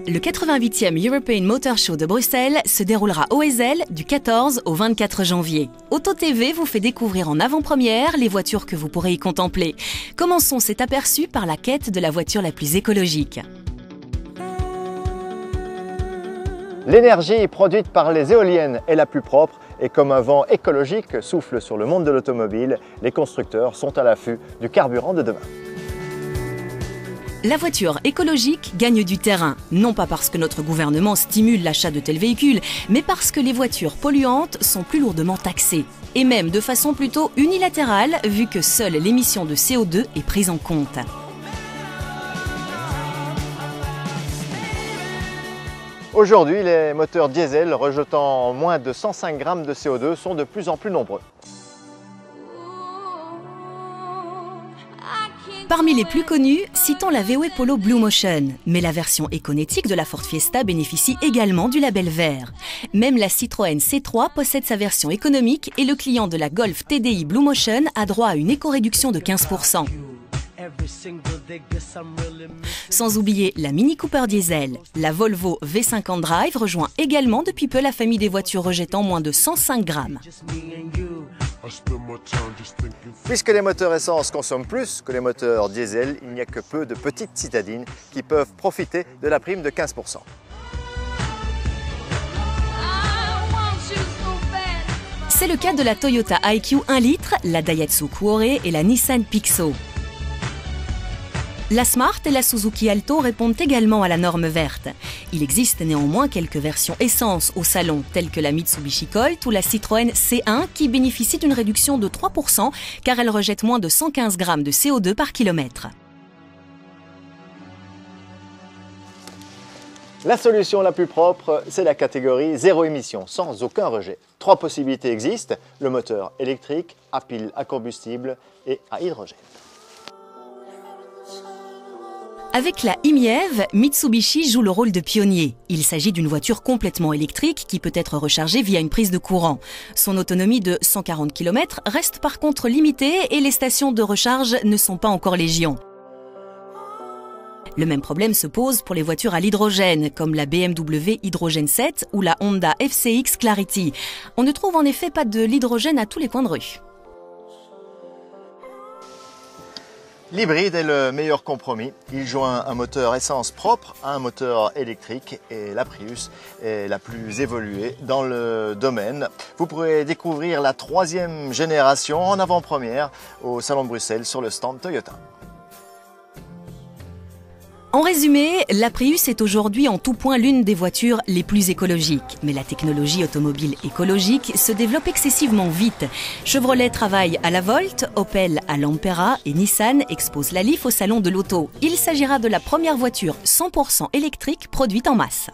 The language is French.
Le 88e European Motor Show de Bruxelles se déroulera au Ezel du 14 au 24 janvier. Auto TV vous fait découvrir en avant-première les voitures que vous pourrez y contempler. Commençons cet aperçu par la quête de la voiture la plus écologique. L'énergie produite par les éoliennes est la plus propre et comme un vent écologique souffle sur le monde de l'automobile, les constructeurs sont à l'affût du carburant de demain. La voiture écologique gagne du terrain, non pas parce que notre gouvernement stimule l'achat de tels véhicules, mais parce que les voitures polluantes sont plus lourdement taxées. Et même de façon plutôt unilatérale, vu que seule l'émission de CO2 est prise en compte. Aujourd'hui, les moteurs diesel rejetant moins de 105 grammes de CO2 sont de plus en plus nombreux. Parmi les plus connus, citons la VW Polo Blue Motion. Mais la version éconétique de la Ford Fiesta bénéficie également du label vert. Même la Citroën C3 possède sa version économique et le client de la Golf TDI Blue Motion a droit à une éco-réduction de 15%. Sans oublier la Mini Cooper Diesel. La Volvo V50 Drive rejoint également depuis peu la famille des voitures rejetant moins de 105 grammes. Puisque les moteurs essence consomment plus que les moteurs diesel, il n'y a que peu de petites citadines qui peuvent profiter de la prime de 15%. C'est le cas de la Toyota IQ 1 litre, la Daihatsu Kuore et la Nissan Pixo. La Smart et la Suzuki Alto répondent également à la norme verte. Il existe néanmoins quelques versions essence au salon, telles que la Mitsubishi Colt ou la Citroën C1 qui bénéficient d'une réduction de 3% car elles rejettent moins de 115 grammes de CO2 par kilomètre. La solution la plus propre, c'est la catégorie zéro émission, sans aucun rejet. 3 possibilités existent, le moteur électrique, à pile à combustible et à hydrogène. Avec la e-MiEV, Mitsubishi joue le rôle de pionnier. Il s'agit d'une voiture complètement électrique qui peut être rechargée via une prise de courant. Son autonomie de 140 km reste par contre limitée et les stations de recharge ne sont pas encore légion. Le même problème se pose pour les voitures à l'hydrogène, comme la BMW Hydrogen 7 ou la Honda FCX Clarity. On ne trouve en effet pas de l'hydrogène à tous les coins de rue. L'hybride est le meilleur compromis. Il joint un moteur essence propre à un moteur électrique et la Prius est la plus évoluée dans le domaine. Vous pourrez découvrir la 3e génération en avant-première au Salon de Bruxelles sur le stand Toyota. En résumé, la Prius est aujourd'hui en tout point l'une des voitures les plus écologiques. Mais la technologie automobile écologique se développe excessivement vite. Chevrolet travaille à la Volt, Opel à l'Ampera et Nissan expose la Leaf au Salon de l'Auto. Il s'agira de la première voiture 100% électrique produite en masse.